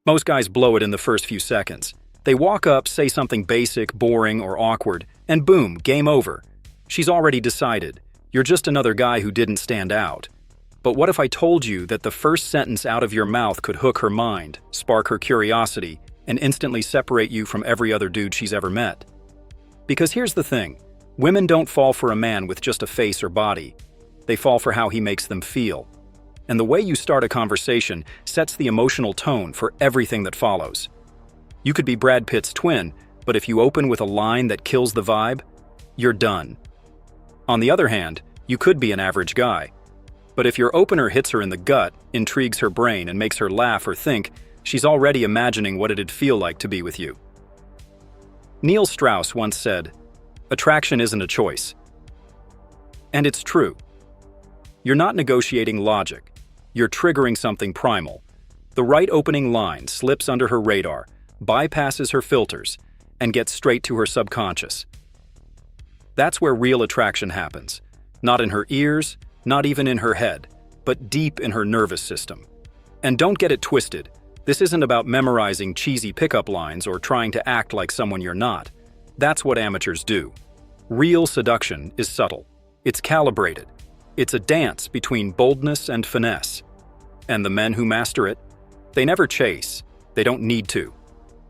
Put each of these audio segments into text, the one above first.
Most guys blow it in the first few seconds. They walk up, say something basic, boring, or awkward, and boom, game over. She's already decided. You're just another guy who didn't stand out. But what if I told you that the first sentence out of your mouth could hook her mind, spark her curiosity, and instantly separate you from every other dude she's ever met? Because here's the thing. Women don't fall for a man with just a face or body. They fall for how he makes them feel. And the way you start a conversation sets the emotional tone for everything that follows. You could be Brad Pitt's twin, but if you open with a line that kills the vibe, you're done. On the other hand, you could be an average guy. But if your opener hits her in the gut, intrigues her brain, and makes her laugh or think, she's already imagining what it'd feel like to be with you. Neil Strauss once said, "Attraction isn't a choice." And it's true. You're not negotiating logic. You're triggering something primal. The right opening line slips under her radar, bypasses her filters, and gets straight to her subconscious. That's where real attraction happens. Not in her ears, not even in her head, but deep in her nervous system. And don't get it twisted. This isn't about memorizing cheesy pickup lines or trying to act like someone you're not. That's what amateurs do. Real seduction is subtle. It's calibrated. It's a dance between boldness and finesse. And the men who master it, they never chase. They don't need to.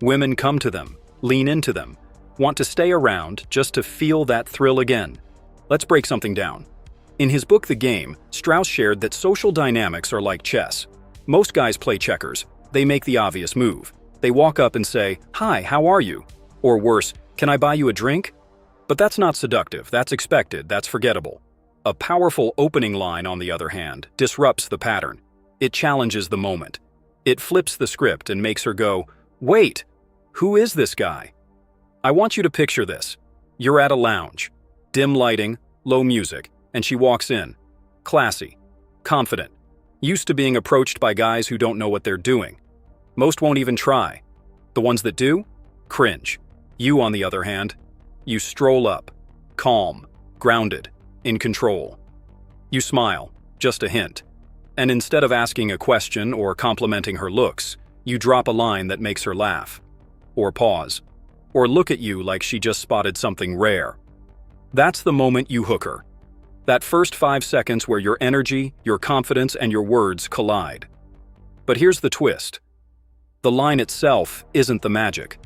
Women come to them, lean into them, want to stay around just to feel that thrill again. Let's break something down. In his book The Game, Strauss shared that social dynamics are like chess. Most guys play checkers. They make the obvious move. They walk up and say, "Hi, how are you?" Or worse, "Can I buy you a drink?" But that's not seductive, that's expected, that's forgettable. A powerful opening line, on the other hand, disrupts the pattern. It challenges the moment. It flips the script and makes her go, "Wait, who is this guy?" I want you to picture this. You're at a lounge. Dim lighting, low music, and she walks in. Classy, confident, used to being approached by guys who don't know what they're doing. Most won't even try. The ones that do? Cringe. You, on the other hand, you stroll up, calm, grounded, in control. You smile, just a hint. And instead of asking a question or complimenting her looks, you drop a line that makes her laugh. Or pause. Or look at you like she just spotted something rare. That's the moment you hook her. That first 5 seconds where your energy, your confidence, and your words collide. But here's the twist. The line itself isn't the magic.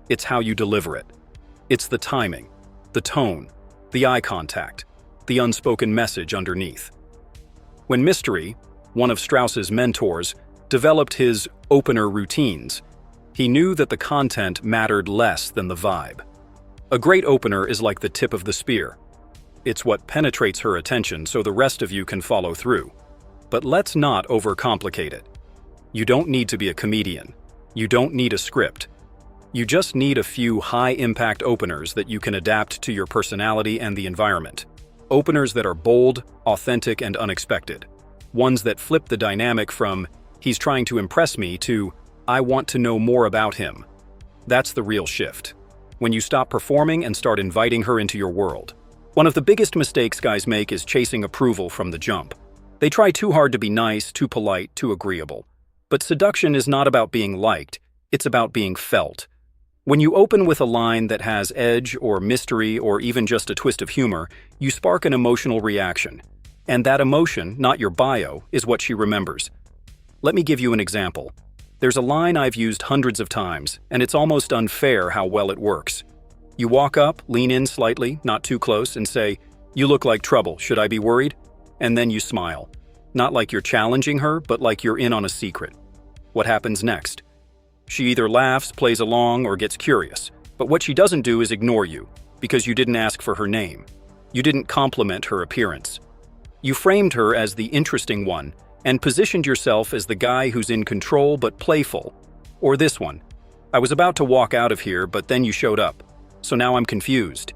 It's how you deliver it. It's the timing, the tone, the eye contact, the unspoken message underneath. When Mystery, one of Strauss's mentors, developed his opener routines, he knew that the content mattered less than the vibe. A great opener is like the tip of the spear. It's what penetrates her attention so the rest of you can follow through. But let's not overcomplicate it. You don't need to be a comedian. You don't need a script. You just need a few high-impact openers that you can adapt to your personality and the environment. Openers that are bold, authentic, and unexpected. Ones that flip the dynamic from, "He's trying to impress me," to, "I want to know more about him." That's the real shift. When you stop performing and start inviting her into your world. One of the biggest mistakes guys make is chasing approval from the jump. They try too hard to be nice, too polite, too agreeable. But seduction is not about being liked, it's about being felt. When you open with a line that has edge or mystery or even just a twist of humor, you spark an emotional reaction. And that emotion, not your bio, is what she remembers. Let me give you an example. There's a line I've used hundreds of times, and it's almost unfair how well it works. You walk up, lean in slightly, not too close, and say, "You look like trouble, should I be worried?" And then you smile. Not like you're challenging her, but like you're in on a secret. What happens next? She either laughs, plays along, or gets curious. But what she doesn't do is ignore you, because you didn't ask for her name. You didn't compliment her appearance. You framed her as the interesting one, and positioned yourself as the guy who's in control but playful. Or this one. "I was about to walk out of here, but then you showed up. So now I'm confused."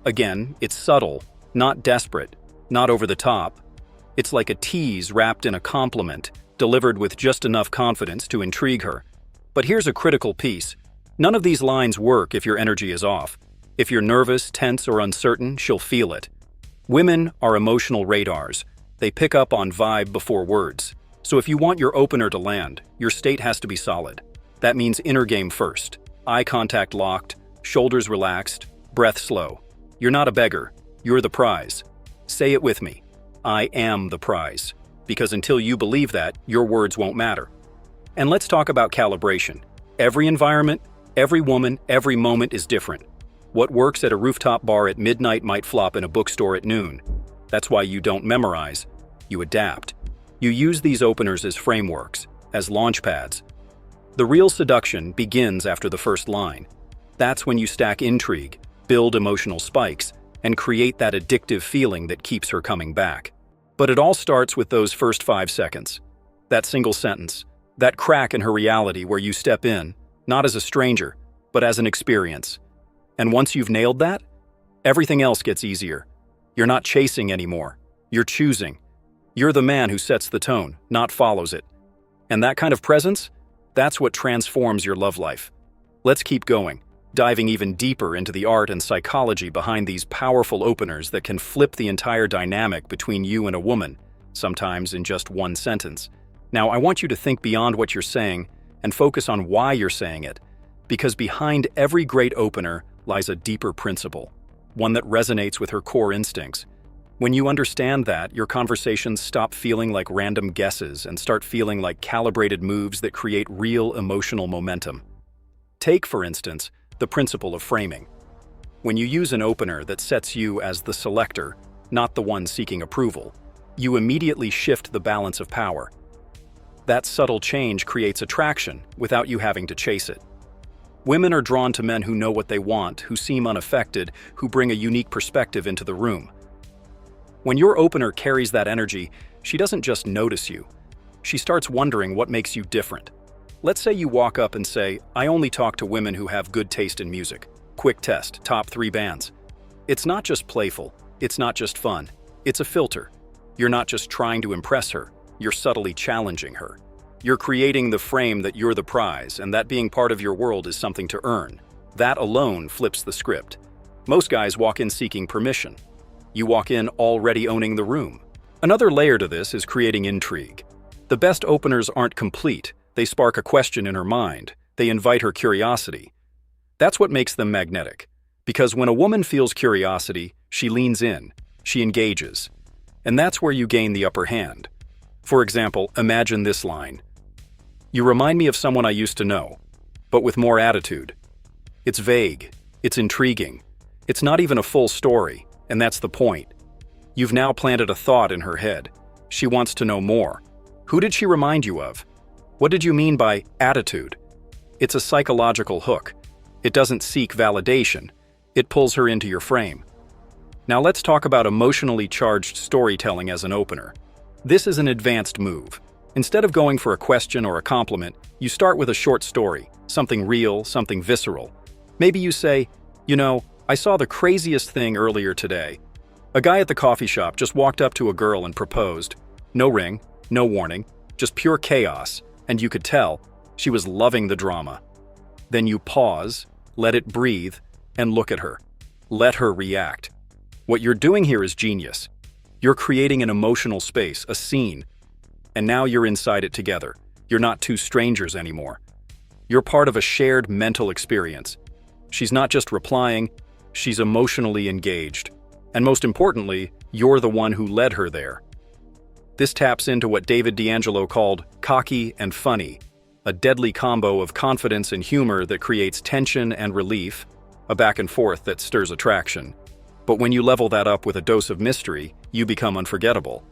Again, it's subtle, not desperate, not over the top. It's like a tease wrapped in a compliment, delivered with just enough confidence to intrigue her. But here's a critical piece. None of these lines work if your energy is off. If you're nervous, tense, or uncertain, she'll feel it. Women are emotional radars. They pick up on vibe before words. So if you want your opener to land, your state has to be solid. That means inner game first. Eye contact locked, shoulders relaxed, breath slow. You're not a beggar. You're the prize. Say it with me. I am the prize. Because until you believe that, your words won't matter. And let's talk about calibration. Every environment, every woman, every moment is different. What works at a rooftop bar at midnight might flop in a bookstore at noon. That's why you don't memorize. You adapt. You use these openers as frameworks, as launch pads. The real seduction begins after the first line. That's when you stack intrigue, build emotional spikes, and create that addictive feeling that keeps her coming back. But it all starts with those first 5 seconds. That single sentence, that crack in her reality where you step in, not as a stranger, but as an experience. And once you've nailed that, everything else gets easier. You're not chasing anymore. You're choosing. You're the man who sets the tone, not follows it. And that kind of presence, that's what transforms your love life. Let's keep going, diving even deeper into the art and psychology behind these powerful openers that can flip the entire dynamic between you and a woman, sometimes in just one sentence. Now, I want you to think beyond what you're saying and focus on why you're saying it, because behind every great opener lies a deeper principle, one that resonates with her core instincts. When you understand that, your conversations stop feeling like random guesses and start feeling like calibrated moves that create real emotional momentum. Take, for instance, the principle of framing. When you use an opener that sets you as the selector, not the one seeking approval, you immediately shift the balance of power. That subtle change creates attraction without you having to chase it. Women are drawn to men who know what they want, who seem unaffected, who bring a unique perspective into the room. When your opener carries that energy, she doesn't just notice you. She starts wondering what makes you different. Let's say you walk up and say, "I only talk to women who have good taste in music." Quick test, top 3 bands. It's not just playful. It's not just fun. It's a filter. You're not just trying to impress her. You're subtly challenging her. You're creating the frame that you're the prize, and that being part of your world is something to earn. That alone flips the script. Most guys walk in seeking permission. You walk in already owning the room. Another layer to this is creating intrigue. The best openers aren't complete. They spark a question in her mind. They invite her curiosity. That's what makes them magnetic. Because when a woman feels curiosity, she leans in, she engages. And that's where you gain the upper hand. For example, imagine this line. "You remind me of someone I used to know, but with more attitude." It's vague. It's intriguing. It's not even a full story, and that's the point. You've now planted a thought in her head. She wants to know more. Who did she remind you of? What did you mean by attitude? It's a psychological hook. It doesn't seek validation. It pulls her into your frame. Now let's talk about emotionally charged storytelling as an opener. This is an advanced move. Instead of going for a question or a compliment, you start with a short story, something real, something visceral. Maybe you say, "You know, I saw the craziest thing earlier today. A guy at the coffee shop just walked up to a girl and proposed. No ring, no warning, just pure chaos, and you could tell she was loving the drama." Then you pause, let it breathe, and look at her. Let her react. What you're doing here is genius. You're creating an emotional space, a scene. And now you're inside it together. You're not two strangers anymore. You're part of a shared mental experience. She's not just replying, she's emotionally engaged. And most importantly, you're the one who led her there. This taps into what David D'Angelo called cocky and funny, a deadly combo of confidence and humor that creates tension and relief, a back and forth that stirs attraction. But when you level that up with a dose of mystery, you become unforgettable.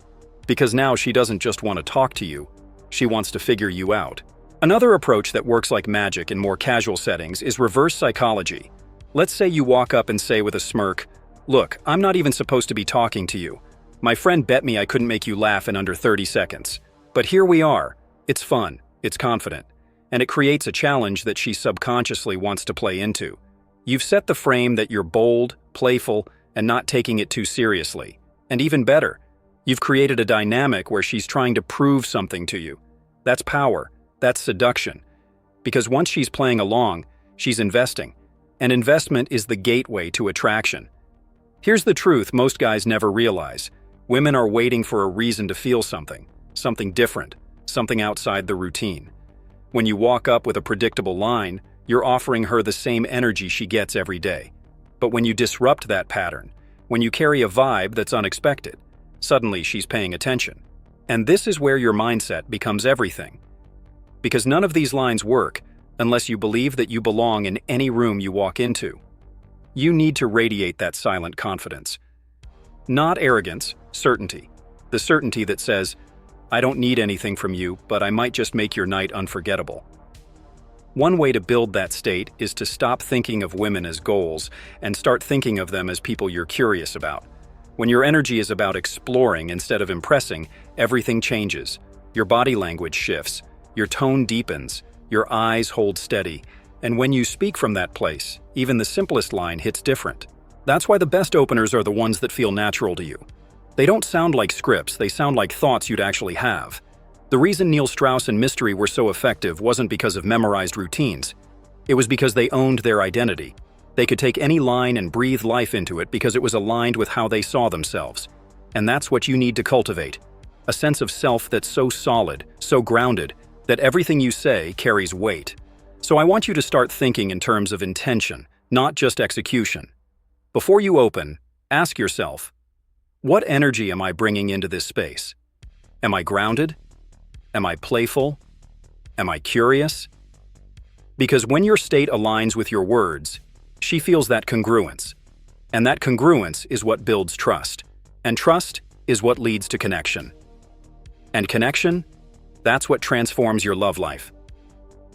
Because now she doesn't just want to talk to you, she wants to figure you out. Another approach that works like magic in more casual settings is reverse psychology. Let's say you walk up and say with a smirk, "Look, I'm not even supposed to be talking to you. My friend bet me I couldn't make you laugh in under 30 seconds. But here we are. It's fun, it's confident, and it creates a challenge that she subconsciously wants to play into. You've set the frame that you're bold, playful, and not taking it too seriously. And even better, you've created a dynamic where she's trying to prove something to you. That's power. That's seduction. Because once she's playing along, she's investing. And investment is the gateway to attraction. Here's the truth most guys never realize. Women are waiting for a reason to feel something different, something outside the routine. When you walk up with a predictable line, you're offering her the same energy she gets every day. But when you disrupt that pattern, when you carry a vibe that's unexpected, suddenly she's paying attention. And this is where your mindset becomes everything. Because none of these lines work unless you believe that you belong in any room you walk into. You need to radiate that silent confidence. Not arrogance, certainty. The certainty that says, I don't need anything from you, but I might just make your night unforgettable. One way to build that state is to stop thinking of women as goals and start thinking of them as people you're curious about. When your energy is about exploring instead of impressing, everything changes. Your body language shifts, your tone deepens, your eyes hold steady, and when you speak from that place, even the simplest line hits different. That's why the best openers are the ones that feel natural to you. They don't sound like scripts, they sound like thoughts you'd actually have. The reason Neil Strauss and Mystery were so effective wasn't because of memorized routines. It was because they owned their identity. They could take any line and breathe life into it because it was aligned with how they saw themselves. And that's what you need to cultivate. A sense of self that's so solid, so grounded, that everything you say carries weight. So I want you to start thinking in terms of intention, not just execution. Before you open, ask yourself, what energy am I bringing into this space? Am I grounded? Am I playful? Am I curious? Because when your state aligns with your words, she feels that congruence. And that congruence is what builds trust. And trust is what leads to connection. And connection? That's what transforms your love life.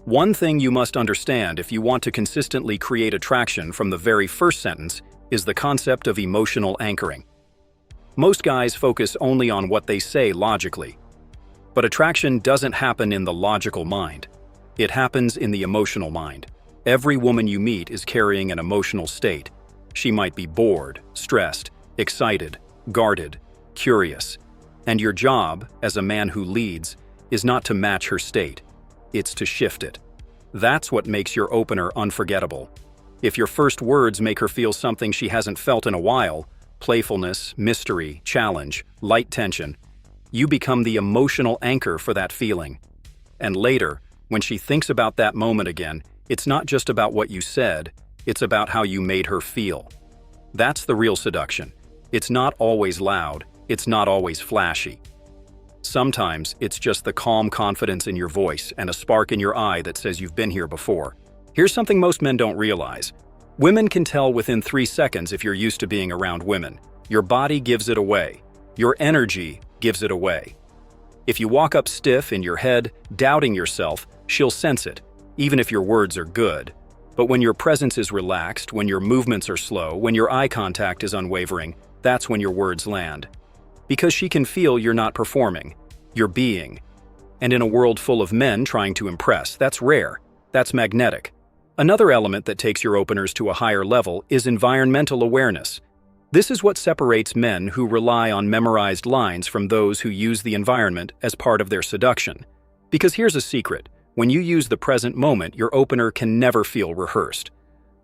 One thing you must understand if you want to consistently create attraction from the very first sentence is the concept of emotional anchoring. Most guys focus only on what they say logically. But attraction doesn't happen in the logical mind. It happens in the emotional mind. Every woman you meet is carrying an emotional state. She might be bored, stressed, excited, guarded, curious. And your job, as a man who leads, is not to match her state. It's to shift it. That's what makes your opener unforgettable. If your first words make her feel something she hasn't felt in a while, playfulness, mystery, challenge, light tension, you become the emotional anchor for that feeling. And later, when she thinks about that moment again, it's not just about what you said, it's about how you made her feel. That's the real seduction. It's not always loud, it's not always flashy. Sometimes it's just the calm confidence in your voice and a spark in your eye that says you've been here before. Here's something most men don't realize. Women can tell within 3 seconds if you're used to being around women. Your body gives it away. Your energy gives it away. If you walk up stiff in your head, doubting yourself, she'll sense it, even if your words are good. But when your presence is relaxed, when your movements are slow, when your eye contact is unwavering, that's when your words land. Because she can feel you're not performing, you're being. And in a world full of men trying to impress, that's rare, that's magnetic. Another element that takes your openers to a higher level is environmental awareness. This is what separates men who rely on memorized lines from those who use the environment as part of their seduction. Because here's a secret. When you use the present moment, your opener can never feel rehearsed.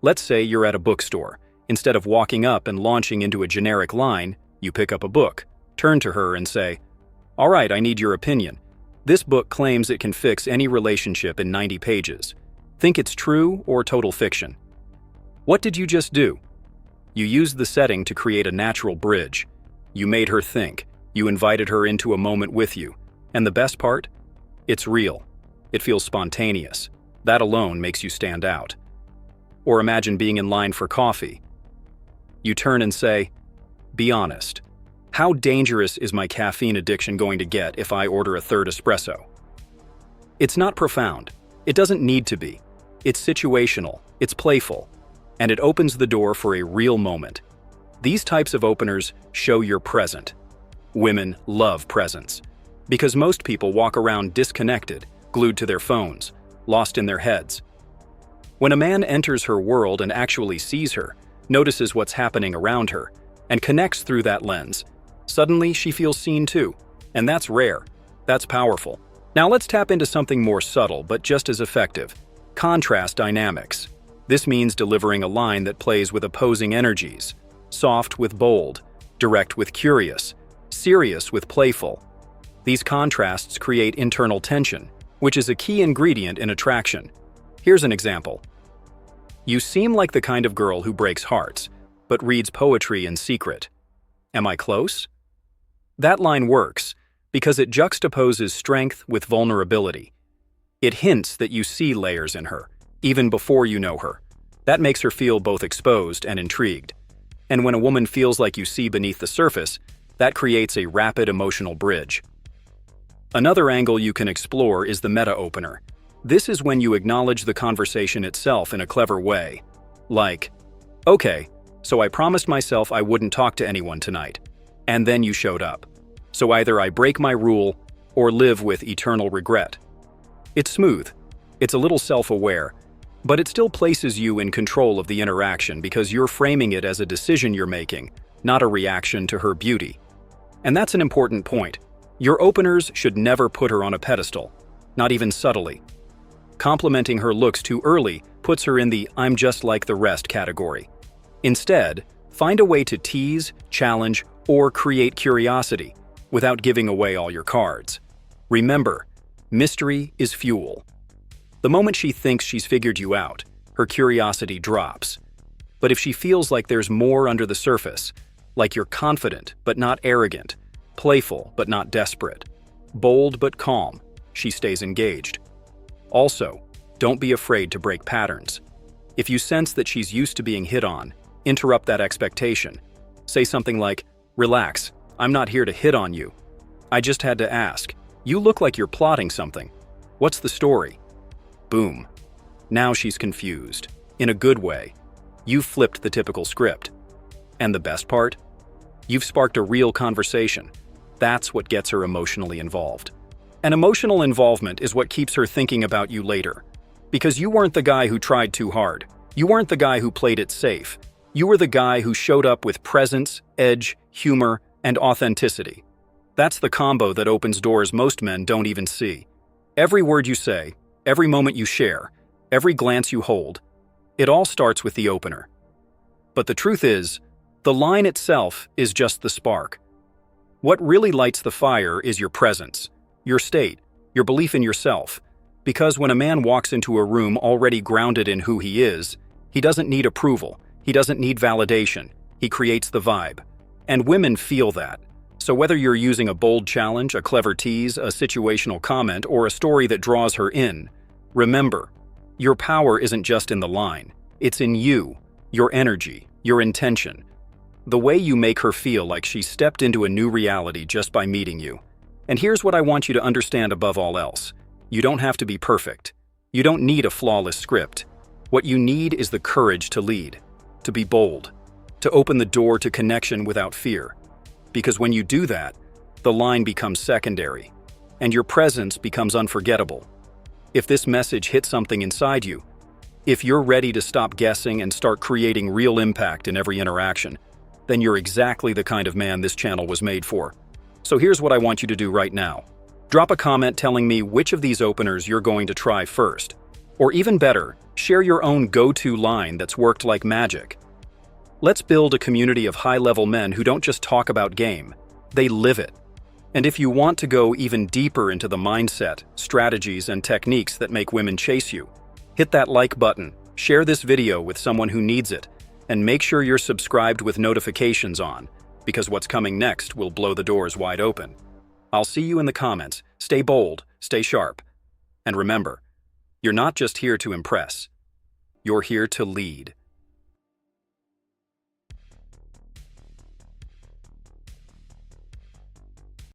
Let's say you're at a bookstore. Instead of walking up and launching into a generic line, you pick up a book, turn to her and say, "All right, I need your opinion. This book claims it can fix any relationship in 90 pages. Think it's true or total fiction?" What did you just do? You used the setting to create a natural bridge. You made her think. You invited her into a moment with you. And the best part? It's real. It feels spontaneous. That alone makes you stand out. Or imagine being in line for coffee. You turn and say, "Be honest. How dangerous is my caffeine addiction going to get if I order a third espresso?" It's not profound. It doesn't need to be. It's situational. It's playful. And it opens the door for a real moment. These types of openers show you're present. Women love presence. Because most people walk around disconnected, glued to their phones, lost in their heads. When a man enters her world and actually sees her, notices what's happening around her, and connects through that lens, suddenly she feels seen too. And that's rare. That's powerful. Now let's tap into something more subtle but just as effective. Contrast dynamics. This means delivering a line that plays with opposing energies, soft with bold, direct with curious, serious with playful. These contrasts create internal tension. which is a key ingredient in attraction. Here's an example. You seem like the kind of girl who breaks hearts, but reads poetry in secret. Am I close? That line works because it juxtaposes strength with vulnerability. It hints that you see layers in her, even before you know her. That makes her feel both exposed and intrigued. And when a woman feels like you see beneath the surface, that creates a rapid emotional bridge. Another angle you can explore is the meta-opener. This is when you acknowledge the conversation itself in a clever way. Like, okay, so I promised myself I wouldn't talk to anyone tonight, and then you showed up. So either I break my rule or live with eternal regret. It's smooth, it's a little self-aware, but it still places you in control of the interaction because you're framing it as a decision you're making, not a reaction to her beauty. And that's an important point. Your openers should never put her on a pedestal, not even subtly. Complimenting her looks too early puts her in the "I'm just like the rest" category. Instead, find a way to tease, challenge, or create curiosity without giving away all your cards. Remember, mystery is fuel. The moment she thinks she's figured you out, her curiosity drops. But if she feels like there's more under the surface, like you're confident but not arrogant, playful but not desperate, bold but calm, she stays engaged. Also, don't be afraid to break patterns. If you sense that she's used to being hit on, interrupt that expectation. Say something like, "Relax, I'm not here to hit on you. I just had to ask. You look like you're plotting something. What's the story?" Boom. Now she's confused. In a good way. You've flipped the typical script. And the best part? You've sparked a real conversation. That's what gets her emotionally involved. And emotional involvement is what keeps her thinking about you later. Because you weren't the guy who tried too hard. You weren't the guy who played it safe. You were the guy who showed up with presence, edge, humor, and authenticity. That's the combo that opens doors most men don't even see. Every word you say, every moment you share, every glance you hold, it all starts with the opener. But the truth is, the line itself is just the spark. What really lights the fire is your presence, your state, your belief in yourself. Because when a man walks into a room already grounded in who he is, he doesn't need approval, he doesn't need validation, he creates the vibe. And women feel that. So whether you're using a bold challenge, a clever tease, a situational comment, or a story that draws her in, remember, your power isn't just in the line, it's in you, your energy, your intention. The way you make her feel like she stepped into a new reality just by meeting you. And here's what I want you to understand above all else. You don't have to be perfect. You don't need a flawless script. What you need is the courage to lead, to be bold, to open the door to connection without fear. Because when you do that, the line becomes secondary, and your presence becomes unforgettable. If this message hits something inside you, if you're ready to stop guessing and start creating real impact in every interaction, then you're exactly the kind of man this channel was made for. So here's what I want you to do right now. Drop a comment telling me which of these openers you're going to try first. Or even better, share your own go-to line that's worked like magic. Let's build a community of high-level men who don't just talk about game, they live it. And if you want to go even deeper into the mindset, strategies, and techniques that make women chase you, hit that like button, share this video with someone who needs it, and make sure you're subscribed with notifications on, because what's coming next will blow the doors wide open. I'll see you in the comments. Stay bold, stay sharp. And remember, you're not just here to impress. You're here to lead.